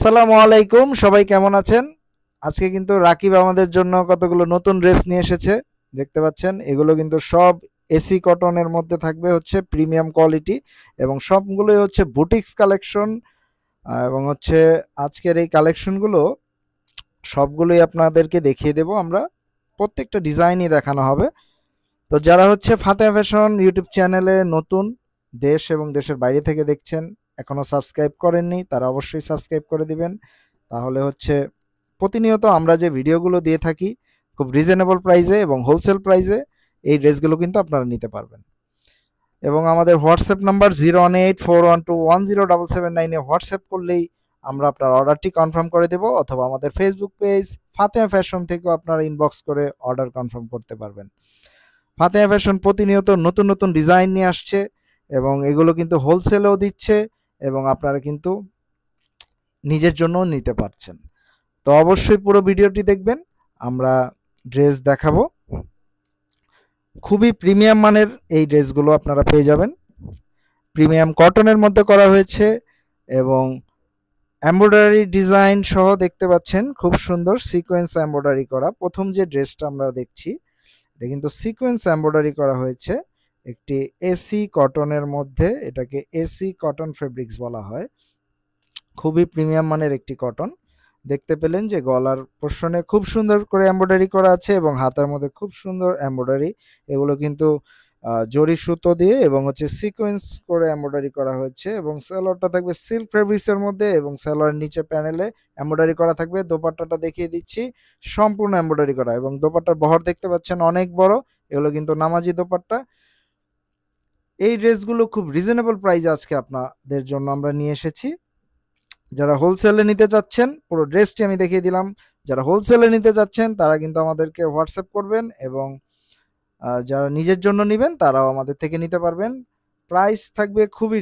আসসালামু আলাইকুম, সবাই কেমন আছেন? আজকে কিন্তু রাকিব আমাদের জন্য কতগুলো নতুন ড্রেস নিয়ে এসেছে। দেখতে পাচ্ছেন এগুলো কিন্তু সব এসি কটনের মধ্যে থাকবে, হচ্ছে প্রিমিয়াম কোয়ালিটি এবং সবগুলোই হচ্ছে বুটিক্স কালেকশন। এবং হচ্ছে আজকের এই কালেকশনগুলো সবগুলোই আপনাদেরকে দেখিয়ে দেব আমরা। প্রত্যেকটা ডিজাইনই দেখানো হবে। তো যারা হচ্ছে ফাতেহা ফ্যাশন ইউটিউব চ্যানেলে নতুন, দেশ এবং দেশের বাইরে থেকে দেখছেন, এখনো সাবস্ক্রাইব করেননি, তারা অবশ্যই সাবস্ক্রাইব করে দিবেন। তাহলে হচ্ছে প্রতিনিয়ত আমরা যে ভিডিওগুলো দিয়ে থাকি খুব রিজনেবল প্রাইসে এবং হোলসেল প্রাইসে এই ড্রেসগুলো কিন্তু আপনারা নিতে পারবেন। এবং আমাদের হোয়াটসঅ্যাপ নাম্বার 01841210779-এ হোয়াটসঅ্যাপ করলেই আমরা আপনার অর্ডারটি কনফার্ম করে দেব, অথবা আমাদের ফেসবুক পেজ ফাতেহা ফ্যাশন থেকেও আপনারা ইনবক্স করে অর্ডার কনফার্ম করতে পারবেন। ফাতেহা ফ্যাশন প্রতিনিয়ত নতুন নতুন ডিজাইন নিয়ে আসছে এবং এগুলো কিন্তু হোলসেলেও দিচ্ছে এবং আপনারা কিন্তু নিজের জন্যও নিতে পারছেন। তো অবশ্যই পুরো ভিডিওটি দেখবেন, আমরা ড্রেস দেখাবো। খুবই প্রিমিয়াম মানের এই ড্রেসগুলো আপনারা পেয়ে যাবেন। প্রিমিয়াম কটনের মধ্যে করা হয়েছে এবং এমব্রয়ডারি ডিজাইন সহ দেখতে পাচ্ছেন, খুব সুন্দর সিকোয়েন্স এমব্রয়ডারি করা। প্রথম যে ড্রেসটা আমরা দেখছি এটা কিন্তু সিকোয়েন্স এমব্রয়ডারি করা হয়েছে একটি এসি কটনের মধ্যে। এটাকে এসি কটন ফেব্রিক্স বলা হয়। খুবই প্রিমিয়াম মানের একটি কটন। দেখতে পেলেন যে গলার পোর্শনে খুব সুন্দর করে এমব্রয়ডারি করা আছে এবং হাতার মধ্যে খুব সুন্দর এমব্রয়ডারি। এগুলো কিন্তু জরি সুতো দিয়ে এবং হচ্ছে সিকোয়েন্স করে এমব্রয়ডারি করা হয়েছে এবং সালোয়ারটা থাকবে সিল্ক ফেব্রিক্সের মধ্যে এবং সালোয়ারের নিচে প্যানেলে এমব্রয়ডারি করা থাকবে। দোপাট্টাটা দেখিয়ে দিচ্ছি, সম্পূর্ণ এমব্রয়ডারি করা এবং দোপাট্টার বহর দেখতে পাচ্ছেন অনেক বড়। এগুলো কিন্তু নামাজি দোপাট্টা। এই ড্রেসগুলো খুব রিজনেবল প্রাইসে আজকে আপনাদের জন্য আমরা নিয়ে এসেছি। যারা হোলসেলে নিতে চাচ্ছেন, পুরো ড্রেসটি আমি দেখিয়ে দিলাম। যারা হোলসেলে নিতে চাচ্ছেন তারা কিন্তু আমাদেরকে হোয়াটসঅ্যাপ করবেন এবং যারা নিজের জন্য নেবেন তারাও আমাদের থেকে নিতে পারবেন। প্রাইস থাকবে খুবই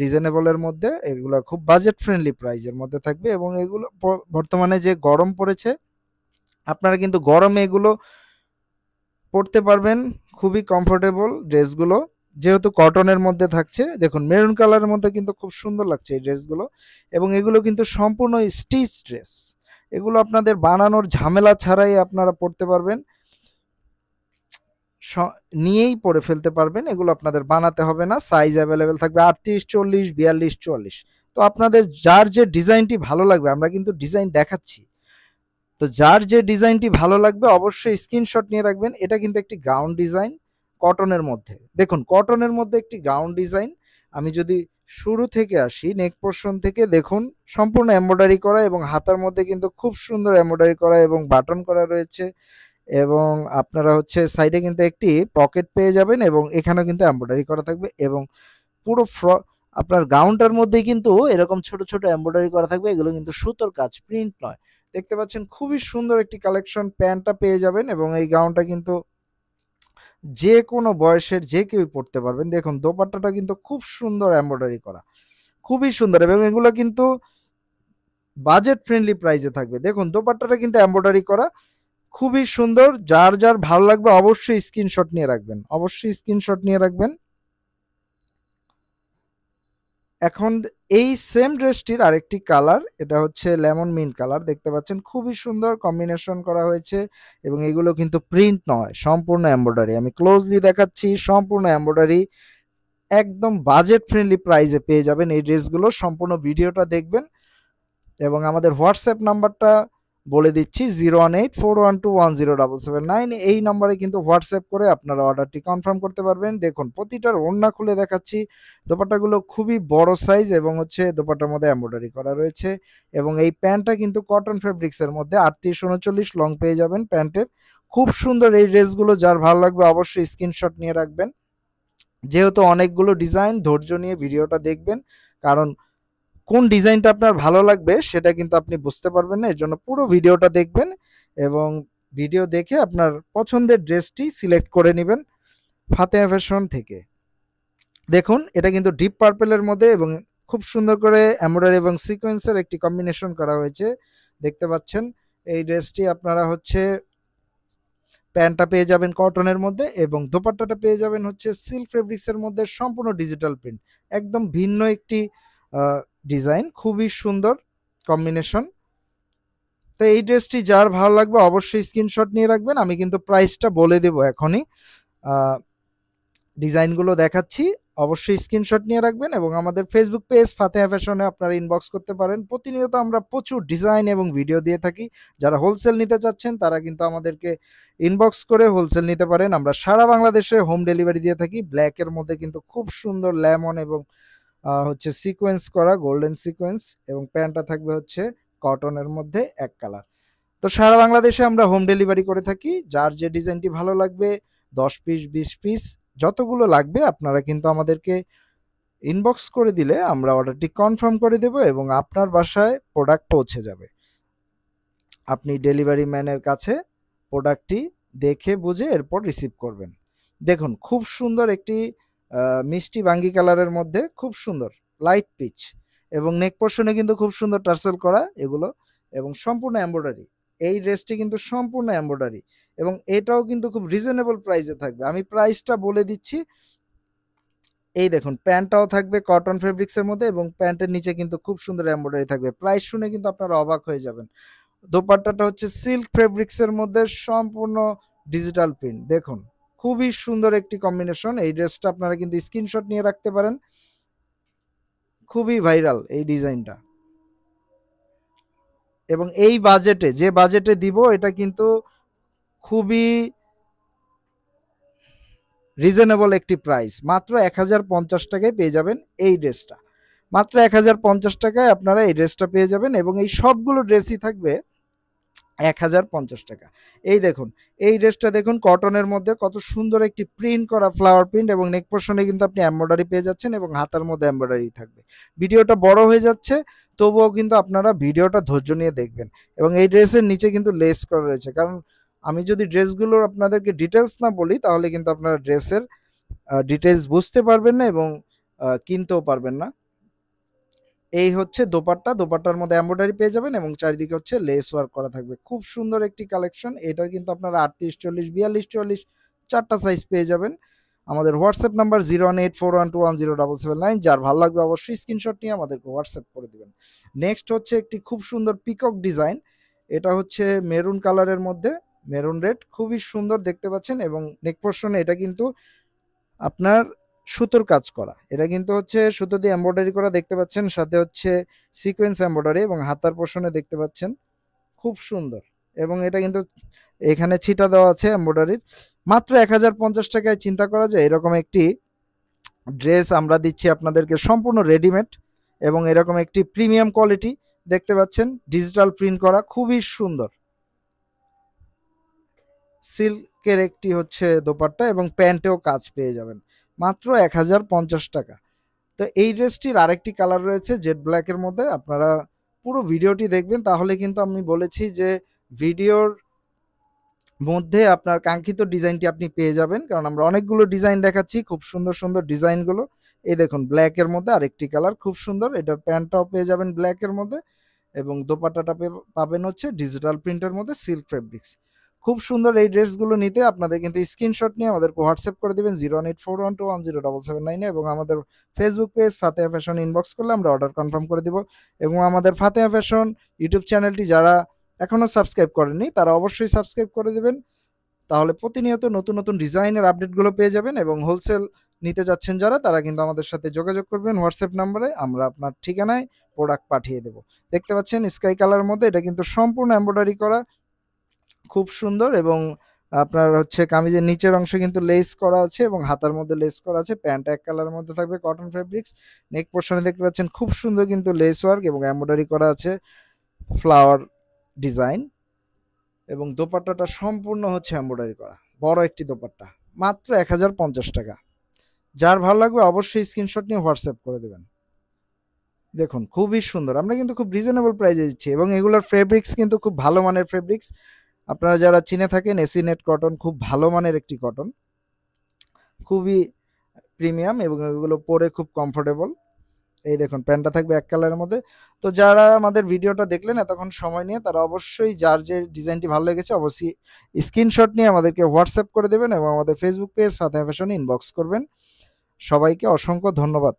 রিজনেবলের মধ্যে, এগুলো খুব বাজেট ফ্রেন্ডলি প্রাইসের মধ্যে থাকবে এবং এগুলো বর্তমানে যে গরম পড়েছে, আপনারা কিন্তু গরমে এগুলো পরতে পারবেন। খুবই কমফোর্টেবল ড্রেসগুলো, যেহেতু কটনের মধ্যে থাকছে। দেখুন মেরুন কালারের মধ্যে কিন্তু খুব সুন্দর লাগছে এই ড্রেসগুলো এবং এগুলো কিন্তু সম্পূর্ণ স্টিচ ড্রেস। এগুলো আপনাদের বানানোর ঝামেলা ছাড়াই আপনারা পরতে পারবেন, নিয়েই পরে ফেলতে পারবেন। এগুলো আপনাদের বানাতে হবে না। সাইজ অ্যাভেলেবেল থাকবে 38, 40, 42, 44। তো আপনাদের যার যে ডিজাইনটি ভালো লাগবে, আমরা কিন্তু ডিজাইন দেখাচ্ছি, তো যার যে ডিজাইনটি ভালো লাগবে অবশ্যই স্ক্রিনশট নিয়ে রাখবেন। এটা কিন্তু একটি গাউন ডিজাইন কটনের মধ্যে। দেখুন কটনের মধ্যে একটি গাউন ডিজাইন। আমি যদি শুরু থেকে আসি, নেক পোর্শন থেকে দেখুন সম্পূর্ণ এমব্রয়ডারি করা এবং হাতার মধ্যে কিন্তু খুব সুন্দর এমব্রয়ডারি করা এবং বাটন করা রয়েছে এবং আপনারা হচ্ছে সাইডে কিন্তু একটি পকেট পেয়ে যাবেন এবং এখানেও কিন্তু এমব্রয়ডারি করা থাকবে এবং পুরো আপনার গাউনটার মধ্যেই কিন্তু এরকম ছোট ছোট এমব্রয়ডারি করা থাকবে। এগুলো কিন্তু সুতোর কাজ, প্রিন্ট নয়। দেখতে পাচ্ছেন খুবই সুন্দর একটি কালেকশন। প্যান্টটা পেয়ে যাবেন এবং এই গাউনটা কিন্তু যে কোনো বয়সের যে কেউই পরতে পারবেন। দেখুন দোপাট্টাটা কিন্তু খুব সুন্দর এমব্রয়ডারি করা, খুবই সুন্দর এবং এগুলো কিন্তু বাজেট ফ্রেন্ডলি প্রাইসে থাকবে। দেখুন দোপাট্টাটা কিন্তু এমব্রয়ডারি করা, খুবই সুন্দর। যার যার ভালো লাগবে অবশ্যই স্ক্রিনশট নিয়ে রাখবেন, অবশ্যই স্ক্রিনশট নিয়ে রাখবেন। এখন এই সেম ড্রেসটির আরেকটি কালার, এটা হচ্ছে লেমন মিন্ট কালার। দেখতে পাচ্ছেন খুবই সুন্দর কম্বিনেশন করা হয়েছে এবং এগুলো কিন্তু প্রিন্ট নয়, সম্পূর্ণ এমব্রয়ডারি। আমি ক্লোজলি দেখাচ্ছি, সম্পূর্ণ এমব্রয়ডারি। একদম বাজেট ফ্রেন্ডলি প্রাইসে পেয়ে যাবেন এই ড্রেসগুলো। সম্পূর্ণ ভিডিওটা দেখবেন এবং আমাদের হোয়াটসঅ্যাপ নাম্বারটা বলে দিচ্ছি 01841210779। এই নাম্বারে কিন্তু হোয়াটসঅ্যাপ করে আপনারা অর্ডারটি কনফার্ম করতে পারবেন। দেখুন প্রতিটার ওড়না খুলে দেখাচ্ছি। দোপাট্টাগুলো খুবই বড় সাইজ এবং হচ্ছে দোপাট্টার মধ্যে এমব্রয়ডারি করা রয়েছে এবং এই প্যান্টটা কিন্তু কটন ফেব্রিক্সের মধ্যে 38-39 লং পেয়ে যাবেন প্যান্টের। খুব সুন্দর এই ড্রেসগুলো, যার ভালো লাগবে অবশ্যই স্ক্রিনশট নিয়ে রাখবেন। যেহেতু অনেকগুলো ডিজাইন, ধৈর্য নিয়ে ভিডিওটা দেখবেন, কারণ কোন ডিজাইনটা আপনার ভালো লাগবে সেটা কিন্তু আপনি বুঝতে পারবেন না। এর জন্য পুরো ভিডিওটা দেখবেন এবং ভিডিও দেখে আপনার পছন্দের ড্রেসটি সিলেক্ট করে নেবেন ফাতেহা ফ্যাশন থেকে। দেখুন এটা কিন্তু ডিপ পার্পেলের মধ্যে এবং খুব সুন্দর করে এমব্রয়ডারি এবং সিকোয়েন্সের একটি কম্বিনেশন করা হয়েছে। দেখতে পাচ্ছেন এই ড্রেসটি আপনারা হচ্ছে প্যান্টটা পেয়ে যাবেন কটনের মধ্যে এবং দোপাট্টাটা পেয়ে যাবেন হচ্ছে সিল্ক ফেব্রিক্সের মধ্যে, সম্পূর্ণ ডিজিটাল প্রিন্ট। একদম ভিন্ন একটি ডিজাইন, খুবই সুন্দর। কম্বিনেশন। তো এই ড্রেসটি যার ভালো লাগবে অবশ্যই স্ক্রিনশট নিয়ে রাখবেন। আমি কিন্তু প্রাইসটা বলে দেব এখনই। ডিজাইনগুলো দেখাচ্ছি, অবশ্যই স্ক্রিনশট নিয়ে রাখবেন এবং আমাদের ফেসবুক পেজ ফাতেহা ফ্যাশনে আপনারা ইনবক্স করতে পারেন। প্রতিনিয়ত আমরা প্রচুর ডিজাইন এবং ভিডিও দিয়ে থাকি। যারা হোলসেল নিতে চাচ্ছেন তারা কিন্তু আমাদেরকে ইনবক্স করে হোলসেল নিতে পারেন। আমরা সারা বাংলাদেশে হোম ডেলিভারি দিয়ে থাকি। ব্ল্যাকের মধ্যে কিন্তু খুব সুন্দর লেমন এবং হচ্ছে সিকোয়েন্স করা গোল্ডেন সিকোয়েন্স, এবং প্যান্টটা থাকবে হচ্ছে কটনের মধ্যে এক কালার। তো সারা বাংলাদেশে আমরা হোম ডেলিভারি করে থাকি। যার যে ডিজাইনটি ভালো লাগবে 10 পিস 20 পিস যতগুলো লাগবে আপনারা কিন্তু আমাদেরকে ইনবক্স করে দিলে আমরা অর্ডারটি কনফার্ম করে দেব এবং আপনার বাসায় প্রোডাক্ট পৌঁছে যাবে। আপনি ডেলিভারি ম্যানের কাছে প্রোডাক্টটি দেখে বুঝে এরপর রিসিভ করবেন। দেখুন খুব সুন্দর একটি মিষ্টি বাঙ্গি কালারের মধ্যে খুব সুন্দর লাইট পিচ, এবং নেক পোর্শনে কিন্তু খুব সুন্দর টার্সেল করা এগুলো, এবং সম্পূর্ণ এমব্রয়ডারি। এই ড্রেসটি কিন্তু সম্পূর্ণ এমব্রয়ডারি এবং এটাও কিন্তু খুব রিজনেবল প্রাইসে থাকবে। আমি প্রাইসটা বলে দিচ্ছি। এই দেখুন প্যান্টটাও থাকবে কটন ফেব্রিক্সের মধ্যে এবং প্যান্টের নিচে কিন্তু খুব সুন্দর এমব্রয়ডারি থাকবে। প্রাইস শুনে কিন্তু আপনারা অবাক হয়ে যাবেন। দোপাট্টাটা হচ্ছে সিল্ক ফেব্রিক্সের মধ্যে সম্পূর্ণ ডিজিটাল প্রিন্ট। দেখুন খুবই সুন্দর একটি কম্বিনেশন। এই ড্রেসটা আপনারা কিন্তু স্ক্রিনশট নিয়ে রাখতে পারেন। খুবই ভাইরাল এই ডিজাইনটা, এবং এই বাজেটে যে বাজেটে দিব এটা কিন্তু খুবই রিজনেবল একটি প্রাইস। মাত্র 1050 টাকায় পেয়ে যাবেন এই ড্রেসটা। মাত্র 1050 টাকায় আপনারা এই ড্রেসটা পেয়ে যাবেন এবং এই সবগুলো ড্রেসই থাকবে 1050 টাকা। এই দেখুন এই ড্রেসটা দেখুন কটনের মধ্যে কত সুন্দর একটি প্রিন্ট করা ফ্লাওয়ার প্রিন্ট, এবং নেক পোর্শনে কিন্তু আপনি এমব্রয়ডারি পেয়ে যাচ্ছেন এবং হাতার মধ্যে এমব্রয়ডারি থাকবে। ভিডিওটা বড় হয়ে যাচ্ছে, তবুও কিন্তু আপনারা ভিডিওটা ধৈর্য নিয়ে দেখবেন। এবং এই ড্রেসের নিচে কিন্তু লেস করা রয়েছে, কারণ আমি যদি ড্রেসগুলোর আপনাদেরকে ডিটেলস না বলি তাহলে কিন্তু আপনারা ড্রেসের ডিটেলস বুঝতে পারবেন না এবং কিনতেও পারবেন না। এই হচ্ছে দোপাট্টা, দোপাট্টার মধ্যে এমব্রয়ডারি পেয়ে যাবেন এবং চারিদিকে হচ্ছে লেস ওয়ার্ক করা থাকবে। খুব সুন্দর একটি কালেকশন। এটার কিন্তু আপনারা 38, 40, 42, 44 চারটা সাইজ পেয়ে যাবেন। আমাদের হোয়াটসঅ্যাপ নাম্বার 01841210779। যার ভালো লাগবে অবশ্যই স্ক্রিনশট নিয়ে আমাদেরকে হোয়াটসঅ্যাপ করে দিবেন। নেক্সট হচ্ছে একটি খুব সুন্দর পিকক ডিজাইন। এটা হচ্ছে মেরুন কালারের মধ্যে, মেরুন রেড, খুবই সুন্দর দেখতে পাচ্ছেন। এবং নেক পোর্শনে এটা কিন্তু আপনার সুতোর কাজ করা, এটা কিন্তু হচ্ছে সুতো দিয়ে এমব্রয়ডারি করা দেখতে পাচ্ছেন, সাথে হচ্ছে সিকোয়েন্স এমব্রয়ডারি, এবং হাতার পোর্শনে দেখতে পাচ্ছেন খুব সুন্দর। এবং এটা কিন্তু এখানে ছিটা দেওয়া আছে এমব্রয়ডারির। মাত্র 1050 টাকায় চিন্তা করা যায় এরকম একটি ড্রেস আমরা দিচ্ছি আপনাদেরকে সম্পূর্ণ রেডিমেড, এবং এরকম একটি প্রিমিয়াম কোয়ালিটি দেখতে পাচ্ছেন ডিজিটাল প্রিন্ট করা খুবই সুন্দর সিল্কের একটি হচ্ছে দোপাট্টা, এবং প্যান্টেও কাজ পেয়ে যাবেন মাত্র 1050 টাকা। তো এই ড্রেসটির আরেকটি কালার রয়েছে জেড ব্ল্যাকের মধ্যে। আপনারা পুরো ভিডিওটি দেখবেন তাহলে কিন্তু আমি বলেছি যে ভিডিওর মধ্যে আপনার কাঙ্ক্ষিত ডিজাইনটি আপনি পেয়ে যাবেন, কারণ আমরা অনেকগুলো ডিজাইন দেখাচ্ছি, খুব সুন্দর সুন্দর ডিজাইনগুলো। এই দেখুন ব্ল্যাকের মধ্যে আরেকটি কালার খুব সুন্দর, এটার প্যান্টটাও পেয়ে যাবেন ব্ল্যাকের মধ্যে এবং দোপাট্টাটা পাবেন হচ্ছে ডিজিটাল প্রিন্টের মধ্যে সিল্ক ফেব্রিক্স। খুব সুন্দর এই ড্রেসগুলো নিতে আপনাদের কিন্তু স্ক্রিনশট নিয়ে আমাদেরকে হোয়াটসঅ্যাপ করে দেবেন 01841210779 এবং আমাদের ফেসবুক পেজ ফাতেহা ফ্যাশন ইনবক্স করলে আমরা অর্ডার কনফার্ম করে দিব। এবং আমাদের ফাতেহা ফ্যাশন ইউটিউব চ্যানেলটি যারা এখনও সাবস্ক্রাইব করেননি তারা অবশ্যই সাবস্ক্রাইব করে দেবেন, তাহলে প্রতিনিয়ত নতুন নতুন ডিজাইনের আপডেটগুলো পেয়ে যাবেন। এবং হোলসেল নিতে যাচ্ছেন যারা তারা কিন্তু আমাদের সাথে যোগাযোগ করবেন হোয়াটসঅ্যাপ নাম্বারে, আমরা আপনার ঠিকানায় প্রোডাক্ট পাঠিয়ে দেব। দেখতে পাচ্ছেন স্কাই কালারের মধ্যে, এটা কিন্তু সম্পূর্ণ এমব্রয়ডারি করা খুব সুন্দর, এবং আপনার হচ্ছে কামিজের নিচের অংশে কিন্তু লেস করা আছে এবং হাতার মধ্যে লেস করা আছে। প্যান্ট এক কালারের মধ্যে থাকবে কটন ফেব্রিক্স। নেক পোর্শনে দেখতে পাচ্ছেন খুব সুন্দর কিন্তু লেস ওয়ার্ক এবং এমব্রয়ডারি করা আছে ফ্লাওয়ার ডিজাইন, এবং দোপাট্টাটা সম্পূর্ণ হচ্ছে এমব্রয়ডারি করা বড় একটি দোপাট্টা। মাত্র 1050 টাকা। যার ভালো লাগবে অবশ্যই স্ক্রিনশট নিয়ে হোয়াটসঅ্যাপ করে দেবেন। দেখুন খুবই সুন্দর, আমরা কিন্তু খুব রিজনেবল প্রাইসে দিচ্ছি এবং এগুলোর ফেব্রিক্স কিন্তু খুব ভালো মানের ফেব্রিক্স। আপনারা যারা চিনে থাকেন এসিনেট কটন খুব ভালো মানের একটি কটন, খুবই প্রিমিয়াম এবং এগুলো পরে খুব কমফোর্টেবল। এই দেখুন প্যান্টটা থাকবে এক কালারের মধ্যে। তো যারা আমাদের ভিডিওটা দেখলেন এতক্ষণ সময় নিয়ে তারা অবশ্যই যার যে ডিজাইনটি ভালো লেগেছে অবশ্যই স্ক্রিনশট নিয়ে আমাদেরকে হোয়াটসঅ্যাপ করে দেবেন এবং আমাদের ফেসবুক পেজ ফাতেহা ফ্যাশনে ইনবক্স করবেন। সবাইকে অসংখ্য ধন্যবাদ।